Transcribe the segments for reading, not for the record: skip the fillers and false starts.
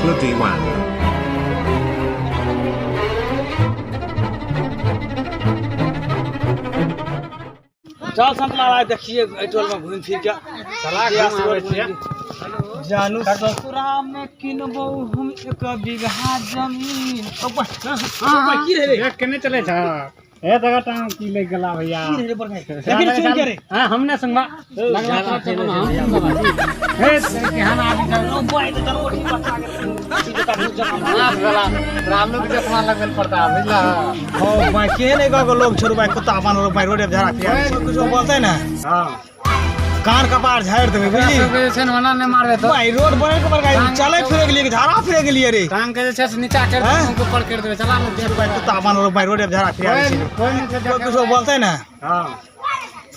Bloody one. चल संतला देखिए toll में घूम फिर के जानू ससुरा में किनबो हम एक बीघा जमीन की रे केने चले छ ए जगह टांग की ले गेला भैया की रे पर लेकिन सुन के रे हां हमने संगवा लगला हे केहन आदमी छ बाई तो चलो ठीक बता के राम लोग देखना लगल पड़ता बुझला ओ भाई के नहीं का लोग छोड़ भाई कुत्ता बन भाई रोड पे झरा के कुछ बोलते ना हां कान कपार झाड़ देबे बुझली से वना ने मारबे तो भाई रोड बने के पर चले फिरे के लिए झाड़ा फिरे के लिए रे टांग के से नीचा कर हमको ऊपर कर देबे चला ना देख भाई कुत्ता बन भाई रोड पे झरा फिरे कोई नहीं कुछ बोलते ना हां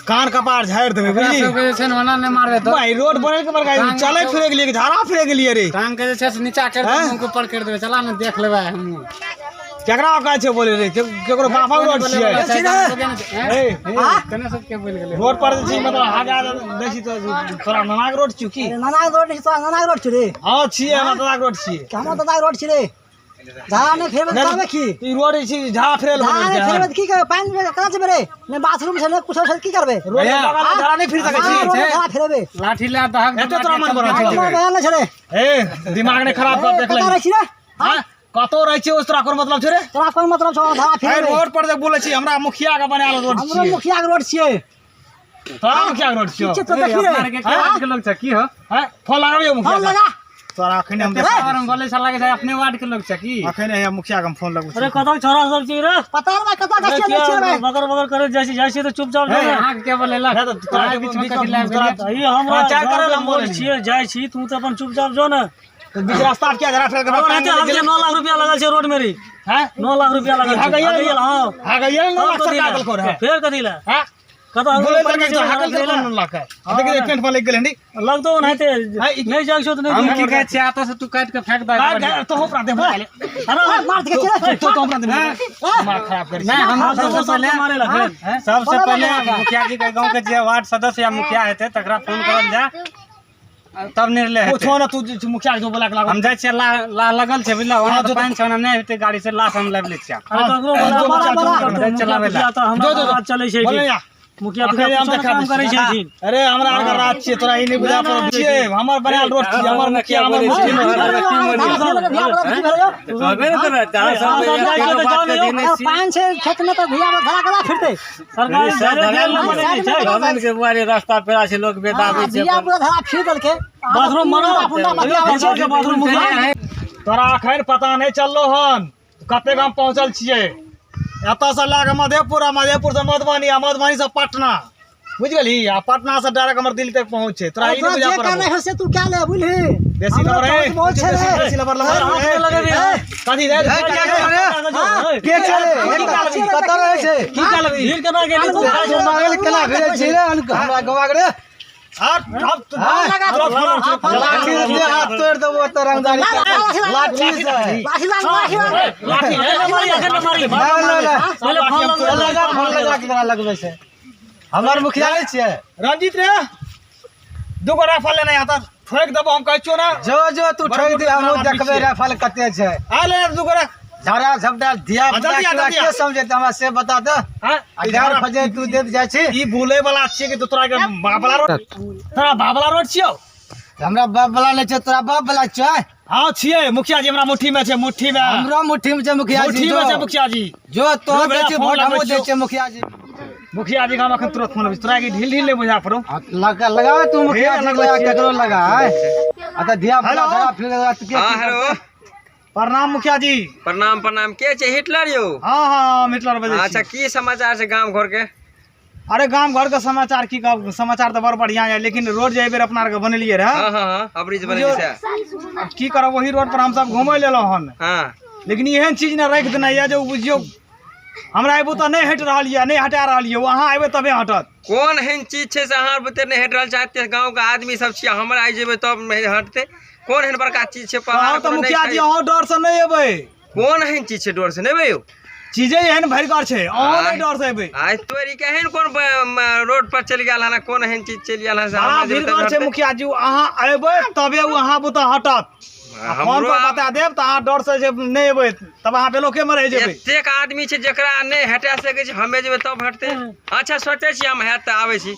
कान कपार झाड़ देबे बुझली से वना ने मारबे तो भाई रोड बने के पर चले फिरे के लिए झाड़ा फिरे के लिए रे टांग के से नीचा कर हमको ऊपर कर देबे चला ना देख लेबे हम केकरा का छे बोले रे केकरो बापा रोड छिए ए कने सब के बोल गेले रोड पर छी मतलब आगा देखि तो थोड़ा ननाग रोड छु की ननाग रोड छी तो ननाग रोड छी रे हां छिए ननाग रोड छिए हम तो ननाग रोड छी रे झाड़ा ने फेर करबे की ई रोड छी झा फेरल झाड़ा ने फेर की करे पानी में करा जेबे रे ने बाथरूम से ने कुछ से की करबे रोड बगल में झा नहीं फिर सके छी झाड़ा फेरबे लाठी ला दहक एते तोरा मन बरा ना छे रे ए दिमाग ने खराब कर देख ले कतरा छी रे हां कतो रहै छी उस तरह कर मतलब छे रे तोरा कोन मतलब छ झाड़ा ए फेरबे रोड पर देख बोले छी हमरा मुखिया का बनायल रोड हमरो छी मुखिया के रोड छिए तोरा मुखिया के रोड छी ठीक तो देखी रे के लोग छ की हो हैं फोन लगाबियो फोन मुखिया लगा तोरा अखने हम और हम बोले साला के अपने वार्ड के लोग छ की अखने है मुखिया के हम फोन लगू अरे कतक छोरा सब छी रे पता ना कतरा का छी रे बगर बगर करे जैसे तो चुपचाप ए आंख के बोले ला तोरा के बीच में कथि लाग ये हमरा चार करे हम बोले छिए जाय छी तू तो अपन चुपचाप जो ना तो बीच रास्ता क्या जरा फेर और रहते हमके 9 लाख रुपया लगल छै रोड में री हैं 9 लाख रुपया लगल हाँ छै गइल हां हां गइल ना सरकार को रे फिर कथि ला हैं कत बोले लगे तो हाकल के कोन लाका देखि पेंट पर लग गेल हंडी लगतो नहिते नहीं जाग छो तो हम नहीं की कहै छी आता से तू काट के फेंक दे तो हो प्रांत मार ले अरे मार के छी रे तो प्रांत मार खराब कर नहीं हम सबसे पहले मारे ला फिर सबसे पहले मुखिया जी के गांव के जे वार्ड सदस्य या मुखिया हेते तकरा फोन करल जा तब निर्णय वो हेते छोना तू मुखिया जो बोला हम जाय छी ला लगल छै बुझला वहां तो पानी छना नहीं हेते गाड़ी से लाश हम लेब ले छी अरे ककरो बोला चलावे ला तो हमरा बात चलै छै बोले या मुखिया तो हम काम करे छै अरे हमरा आर का रात छिए तोरा ई नहीं बुझा पर छिए हमर बनाल रोड छिए हमर मुखिया हमर मुखिया पान से खेत में तो भैया घरा घरा फिरते सरकार के बारे रास्ता पेरा से लोग बेदाबे छै भैया पूरा घरा फिर दल के बाथरूम मरो बाथरूम मुखिया तोरा अखन पता नहीं चललो हन कते गाम पहुंचल छिए एतऽ से लाग मधेपुर से मधुबनी मधुबनी से पटना बुझ गेली आ पटना से डायरेक्ट हमर दिल्ली तक पहुंच छै तोरा ई नहीं बुझा पर नहीं हो से तू क्या ले बुझली बेसी लबर है बहुत छे रे बेसी लबर कथी रे के पता रहे छे की काल भीड़ केना गेली तू केना भेल छे रे हमरा गवा रे अब लाठी से हाथ तोड़ देबो त रंगदारी लाठी से लाठी मारी अखन मारी पहले फोन लगा के लगबे से हमर मुखिया नहीं छिए रंजीत रे दुगो राफल लेना आता ठोक देबो हम कहै छियो ना जो तू ठोक दे हम देखबे राफल कते छै आ ले दुगो झरा झपटा दिया के समझे त हमरा से बता दे हां 11 बजे तू दे जाय छी ई भूले वाला छिए कि तोरा के बाबला रोड तोरा बाबला रोड छियो हमरा बाप वाला ले छै तोरा बाप वाला छै हां छिए मुखिया जी हमरा मुट्ठी में छै मुट्ठी में हमरा मुट्ठी में छै मुखिया जी मुट्ठी में छै मुखिया जी जो तो दे छै वोट हम दे छै मुखिया जी मुखिया जी का हम अखन तुरंत फोन लगे तोरा के ढील ढील ले बुझा पड़ो लगा तू मुखिया जी लगा केकरो लगा अच्छा दिया वाला फिर लगा तू के हां हेलो प्रणाम मुखिया जी प्रणाम प्रणाम के छै हिटलर यो हां हिटलर बजे अच्छा की समाचार छै गांव घर के अरे गांव घर के समाचार की समाचार तो बड़ बढ़िया है लेकिन रोड जे बेर अपना के बनलिए रहे हां हां हां ब्रिज बनेली से अब की करब वही रोड पर हम सब घूमे लेलो हन हां लेकिन एहन चीज न रख देना है जो बुझियो हमरा एबो त नहीं हट रहल है नहीं हटा रहल है वहां एबे तबे हटत कोन एहन चीज छै से अहाँ बते नहीं हट रहल चाहते गांव के आदमी सब छी हमरा आइ जेबे तब नहीं हटते कोन एहन बड़का चीज छै पहाड़ तो मुखिया जी अहाँ डर से नहीं एबे कोन एहन चीज छै डर से नहीं बे चीजें एहन भरकर छै अहाँ नहीं डर से एबे आज तोरी केहन कोन रोड पर चल गेल हन कोन एहन चीज चल गेल हन से बड़ा भीड़ छै मुखिया जी अहाँ एबे तबे वहां बुता हटत फोन पर बता देब त अहाँ डर से जे नहीं एबै तब अहाँ पे लोके में रह जेबै। एतेक आदमी छै जेकरा नहीं हटा सकै छै, हमे जेबै तब हटते। अच्छा सोचे छी हम हैत त आबै छी,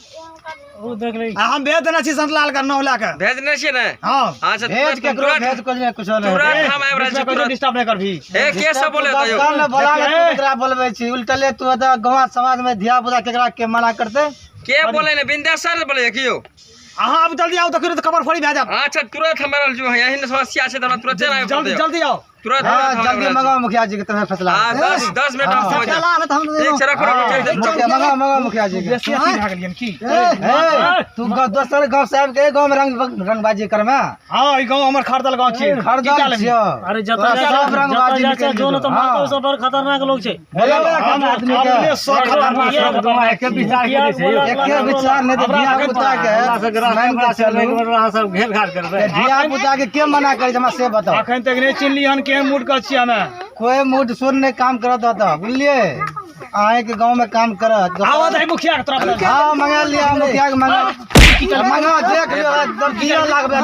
ओ देख ले हम भेज देने छी संतलाल के नौला के। भेजने छियै ने? हां अच्छा भेज के भेज कुछ नहीं तुरंत हम आबि रहल छी, तुरंत डिस्टर्ब नहीं करभी। ए के सब बोले त यो कान में बोला के तू केकरा बोलबे छी उल्टले तू त गांव समाज में धिया पुता केकरा के मना करते। के बोले ने बिंदास सर बोले कि यो अहाँ अब जल्दी आओ तो फिर खबर फोड़ी भे जात। अच्छा तुरंत हमरा जो है यही समस्या छै त हमरा तुरंत चल आबि जल्दी जल्दी आओ तुरंत हां जल्दी मंगाओ मुखिया जी के तुम्हें फैसला। हां 10 मिनट में पहुंच चला में हम एक से रखो मंगाओ मुखिया जी के। बेसी अथी भे गेलियन की। तू दोसर गांव से आबि के गांव में रंगबाजी करमे। हां ई गांव हमर खरदल गांव छी। खरदल छियो। अरे जता जाता जो न तो मारतो सब बड़ खतरनाक लोग छै। बोले हम आदमी के सो खतरनाक गांव के विचार के छै, एके विचार नहीं तो धिया पुता के मान के चलू अहाँ सब घेर घाट करबै। धिया पुता के मना करे हमरा से बताओ। अखन तक नहीं चिन्हली हन केहन मूड के छी हमे। कोई मूड सुन नहीं काम करत होता बुझलिए। आए के गांव में काम करत आवत है मुखिया के तरफ। हां मंगा लिया मुखिया के मंगा देख लियो एकदम दिया लागबे के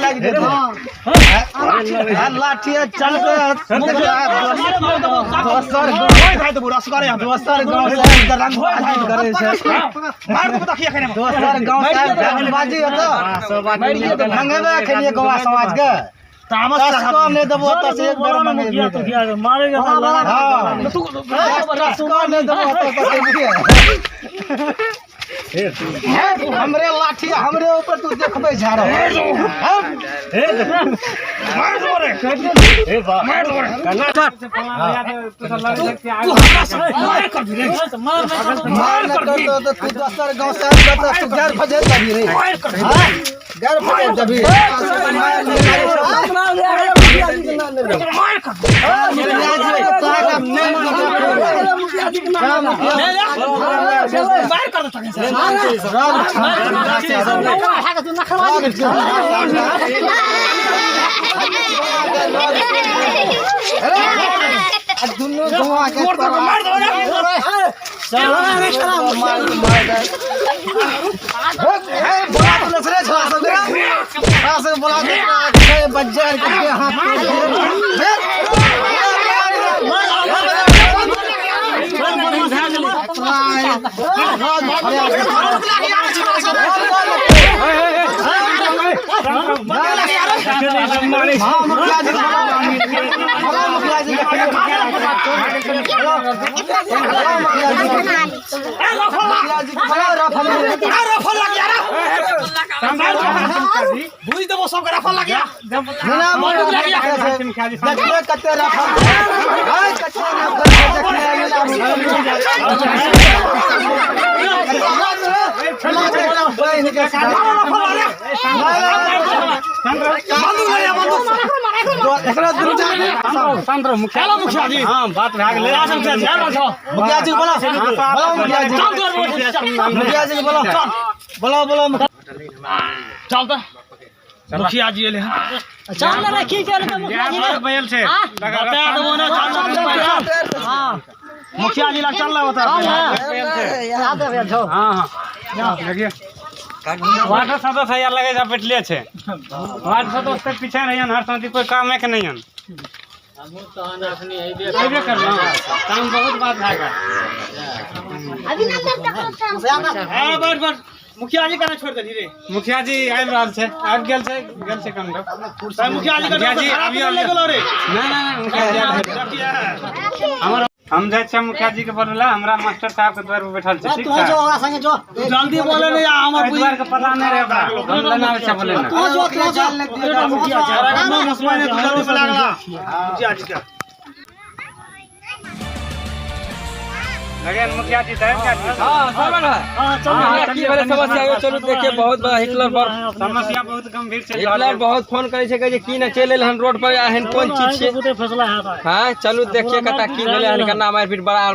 लाग दे। लाठी चल दोसर गांव से रंगबाजी करे छै। मार को देखिए खने दोसर गांव से रंगबाजी होता मंगेबे खनिए गांव समाज के तामस कसको नहीं देबो त से एक बार मुखिया तो किया मारेगा हां तू कसको नहीं देबो त मुखिया हमरे लाठी हमरे ऊपर तू देखबे झाड़ो। मार दो रे ए बा मार दो रे मार कर दो तो तू दोसर गांव से तू घर फजे तभी रे घर फजे तभी दुनू गवा के मार दो बोला बच्चा बुझ देबो सब रफल लग गया कते मुखिया जी हां बात भए गेलै। मुखिया जी बोला मुखिया जी बोला बोला चल तो मुखिया जी एले चल रे की करे तो मुखिया जी बैल छै बता देबो ना चल हां मुखिया जी लग चल रहा होता याद है जो हां देखिए वार्ड सदस्य यार लगे जा बैठले छै। वार्ड सदस्य के पीछे रहियन हर समय कोई काम है कि नहीं हन अइबे करना काम बहुत बात है बैठ मुखिया जी कने छोड़ दे रे। मुखिया जी आबि रहल छै गेल छै कम मुखिया जी अभी ले गेलो रे। नहीं मुखिया जी हमर हम जाय छै मुखिया जी के बोलला हमरा मास्टर साहब के द्वार पे बैठल छै ठीक छै। जो संगे जो जल्दी बोले ने हमर द्वार के पता नहीं रहे ओकरा हम लेना छै बोले ना तू जो मुखिया जी मसला ने तू जल्दी से लागला मुखिया जी का लगे मुखिया जी दे क्या हां समझ है हां चल की वाला समस्या है चलो देखिए बहुत बड़ा हिटलर पर समस्या बहुत गंभीर छै। हिटलर बहुत फोन करे छै कहे कि न चले हन रोड पर हन कोन चीज छै। बुते फैसला है हां चलू देखिए कता की भेले हन कना मारपीट बड़ा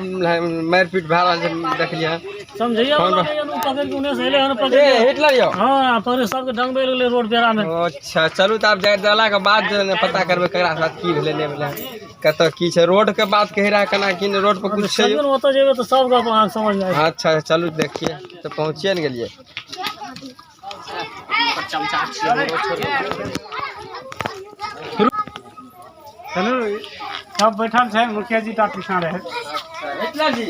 मारपीट भए रहल छै देखलिए समझिए पकड़ के उन्हें सहेले हन पकड़ ए हिटलर यो हां पर सब के ढंग बेल रोड पेरा में। अच्छा चलू त आप जाला के बाद पता करबे ककरा साथ की भेले नहीं भेले कत की छै रोड के बात कहि रहा कना की रोड पर कुछ छै। सब ओत जेबे तो सब गप अहाँ समझ में आए। अच्छा चलू देखिए तो पहुँचिए न गेलिए चलू सब बैठल छै मुखिया जी टा पीछा रहे इतना जी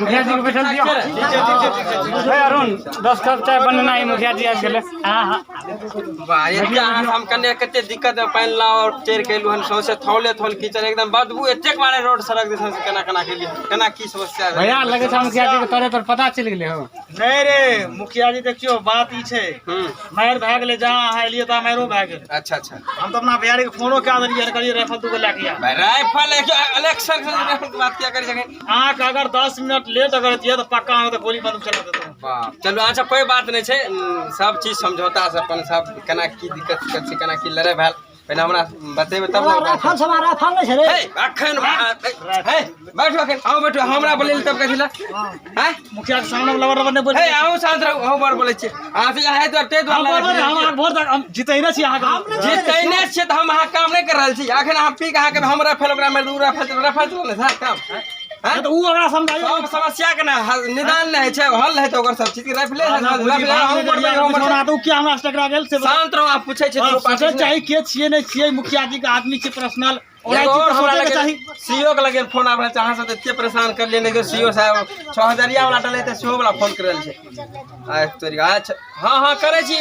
मुखिया जी के बैठल दियो हे अरुण 10 कप चाय बनना है मुखिया जी आज गेले हां वाह ये क्या हम कने कते दिक्कत है पानी ला और टेर केलु हन सौसे थौले थौल कीचड़ एकदम बदबू एतेक मारे रोड सड़क दिस से केना के लिए केना की समस्या है भैया लगे छै मुखिया जी के तोरे पर पता चल गेले हो नहीं रे मुखिया जी देखियो बात ई छै मार भाग ले जहां अहाँ एलिए त मारो भाग गेल। अच्छा अच्छा हम तो अपना बिहारी के फोनो कह देलिए करिए राइफल तू को लेके आ राइफल इलेक्शन से राइफल की बात क्या कर सके अहाँ के अगर 10 मिनट लेट अगर दिए तो पक्का हम तो गोली बंदूक चला देते। वाह चलो अच्छा कोई बात नहीं छै सब चीज समझौता से अपन सब केना की दिक्कत छै केना की लड़ाई भेल पहले हमरा बतेबे तब ना राइफल से राइफल नहीं है रे हे अखन हे बैठो अखन आओ बैठो हमरा बोले तब कहिला हैं मुखिया के सामने लवर लवर ने बोल हे आओ शांत रहो हम बार बोले छी अहाँ से है तो ते द्वारा हम वोट हम जीते न छी अहाँ के जीतैने छियै त हम अहाँ काम नहीं कर रहल छी अखन अहाँ पी के अहाँ के हमरा फेल ओकरा में दूरा फेल चलो ने काम हैं तो उ ओकरा समझाइयो सब समस्या के ना निदान नहीं छै हल है तो ओकर सब चीज के राइफल है तो क्या हमरा टकरा गेल से शांत रहो आप पूछे छी तो पाछे चाहिए के छिए नहीं छिए मुखिया जी के आदमी के पर्सनल और हमरा लगे सीओ के लगे फोन आबै छै अहाँ से एते परेशान कर लेने के सीओ साहब 6000 वाला डले त सीओ वाला फोन करल छै आ तोरी अच्छा हां करे छी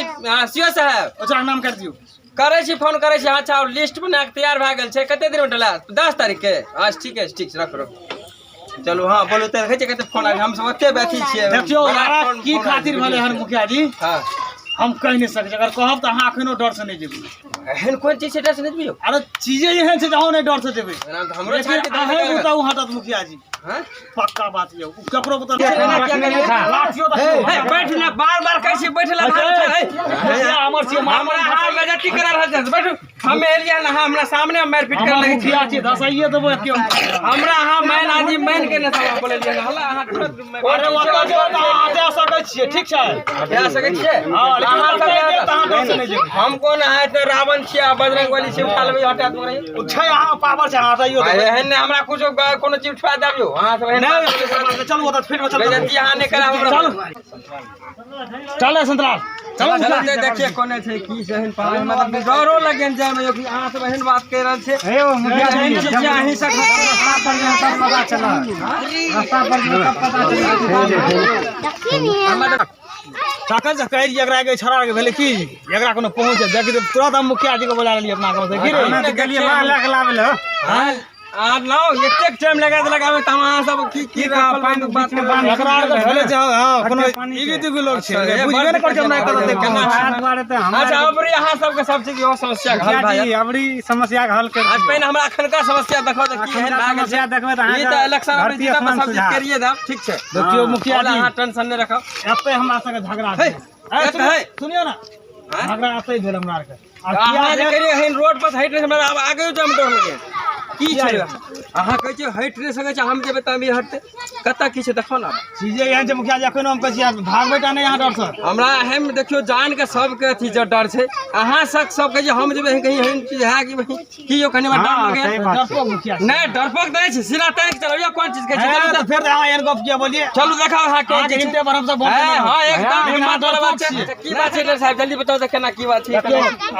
सीओ साहब अच्छा नाम कर दियो करे छी फोन करे छी अच्छा लिस्ट बना के तैयार भ गेल छै कते दिन में डला 10 तारीख के आज ठीक है रख चलो हाँ बोलो तो कहते फोन आबे हम सब ओते बैठी छियै देखियो की खातिर भले हन मुखिया जी हां हम कह नहीं सके अगर कहब त अहाँ अखनो डर से नहीं जेबै एहन कोन चीज से डर से नहीं जेबै अरे चीजें एहन छै जहाँ नहीं डर से जेबै हमरो छाड़ के अहे बताऊ हटत मुखिया जी हां पक्का बात ये ककरो बता लाठियो तो बैठ ना बार कह छी बैठला हमर छी हमरा हां बेइज्जती करा रहल छै बैठू हम एलिया ना हमरा सामने मार पीट कर लगे मुखिया छी दसाइए देबो क्यों हमरा हां मैन आदमी मैन के न सब बोले लिया हल्ला अहाँ अरे ओतऽ जो हटा सकै छियै ठीक छै हटा सकै छियै हां लेकिन अहाँ डर से नहीं जेबै हम कोन है त रावण छियै बजरंगबली से उठा लेबै हटा दूर छै अहाँ पावर छै हटाइयो एहन ने हमरा कुछो कोनो चीज उठा देबियो अहाँ सब एहन चलू ओतऽ फिर चलू बेइज्जती अहाँ नहीं करा हमरा चल संतरा चलो चलते देखिए कोने छै की सहन पावे मतलब डरो लगन जाय में कि अहाँ सब एहन बात कह रहल छै हे ओ मुखिया जी चीज अहीं सब रास्ता पर में सब पता चला रास्ता पर में सब पता चला ताकत से कह एकरा के छड़ा के भेले की एकरा कोनो पहुंच है देखि तुरंत हम मुखिया जी को बुला लेलिए अपना गांव से गिरे हमें तो गेलिए मार लेके लावेले हां आ नो एतेक टाइम लगा लगावे त अहाँ सब की पानी बात में बांध एकरा के भेले छै हां कोनो इगी दिगु लोग छै बुझबे न करते हमरा कत देख केना हाथ बारे त हम अच्छा अबरी अहाँ सब के सब चीज यो समस्या के हल मुखिया भाई जी अबरी समस्या के हल कर आज पहिने हमरा अखनका समस्या देखो त की है लागल छै समस्या देखबे त ई त इलेक्शन अबरी जीता त सब चीज करिए दा ठीक छै देखियो मुखिया जी अहाँ टेंशन नहीं रखो एते हमरा संगे झगड़ा छै सुनियो ना झगड़ा एते भेल हमरा के अहाँ जे करिए हन रोड पर हट हमरा आगे जम डर लगे की छै अहाँ कहै छै हट नहीं सकै छै हम जेबै त हम हटते कत्ता की छै देखो ना चीजे एहन छै मुखिया जी एखनो हम कहै छी भागबै टा नहीं यहाँ डर से हमरा हम देखियो जान के सब के अथी डर छै अहाँ सब कहे हम जेबै कहीं हन चीज है कि भाई की यो कने में डर लगे डरपोक मुखिया नहीं डरपोक नहीं छै सीधा टैंक चलाइयो कौन चीज के छै तो फिर अहाँ एहन गप किया बोलिए चलू देखाओ अहाँ के के हिम्मत पर हम सब बोलते हैं हां एकदम हिम्मत वाला बात छियै। छै की बात छै डर साहब जल्दी बताओ त केना की बात छै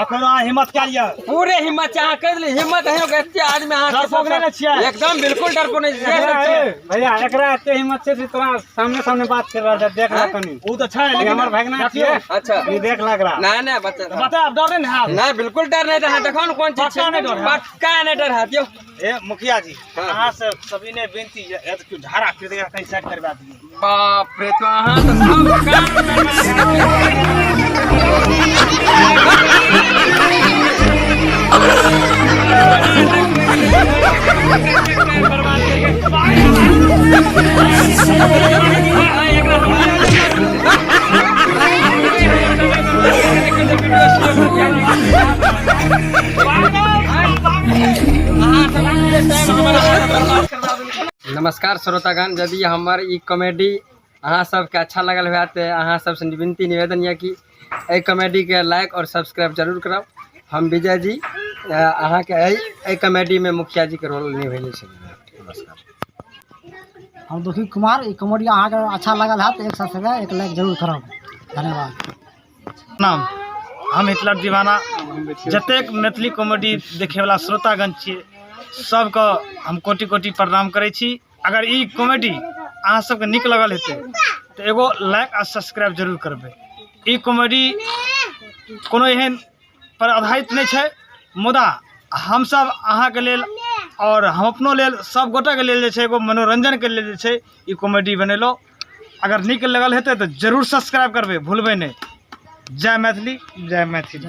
अखनो अहाँ हिम्मत कए लिया पूरे हिम्मत छै अहाँ कर ली हिम्मत है एते आदमी अहाँ डरपोक नहीं छियै एकदम बिल्कुल डरपोक नहीं भैया एकरा एते हिम्मत छै तोरा सामने सामने बात कर रहा है देख ला कनी वो तो छै लेकिन हमर भगना छियै अच्छा ई देख लग रहा ना ना बच्चा बता अब डर नहीं है नहीं बिल्कुल डर नहीं रहा देखो ना कौन चीज पक्का नहीं डर है। पक्का नहीं डर है यो ए मुखिया जी हाँ। अहाँ से सभी ने बेनती है तो धारा फिर देगा कहीं सेट करवा दिए बाप रे तो अहाँ तो सब काम नमस्कार श्रोतागण यदि हमार ई कॉमेडी अहाँ सबके अच्छा लगल हुआ तो अहाँ सबसे विनती निवेदन यऽ कि एहि कॉमेडी के लाइक और सब्सक्राइब जरूर करब हम विजय जी अहाँ के एहि कॉमेडी में मुखिया जी के रोल निभेने छी नमस्कार। हम दुखी कुमार ई कॉमेडी अहाँके अच्छा लागल है तो एक सब्सक्राइब एक लाइक जरूर करब। धन्यवाद। नाम हम हिटलर दीवाना जतेक मैथिली कॉमेडी देखैवला श्रोतागण छियै सबके हम कोटि कोटि प्रणाम करै छी। अगर ई कॉमेडी अहाँ सबके नीक लगल हेतै तऽ एगो लाइक आ सब्सक्राइब जरूर करबै। ई कॉमेडी कोनो एहन पर आधारित नहीं छै, मुदा हमसब अहाँके लेल और हम अपनो लेल सब गोटाके लेल जे छै एगो मनोरंजनके लेल जे छै ई कॉमेडी बनेलहुँ। अगर नीक लगल हेतै तऽ जरूर सब्सक्राइब करबै, भूलबै नहीं। जय मैथिली, जय मैथिली।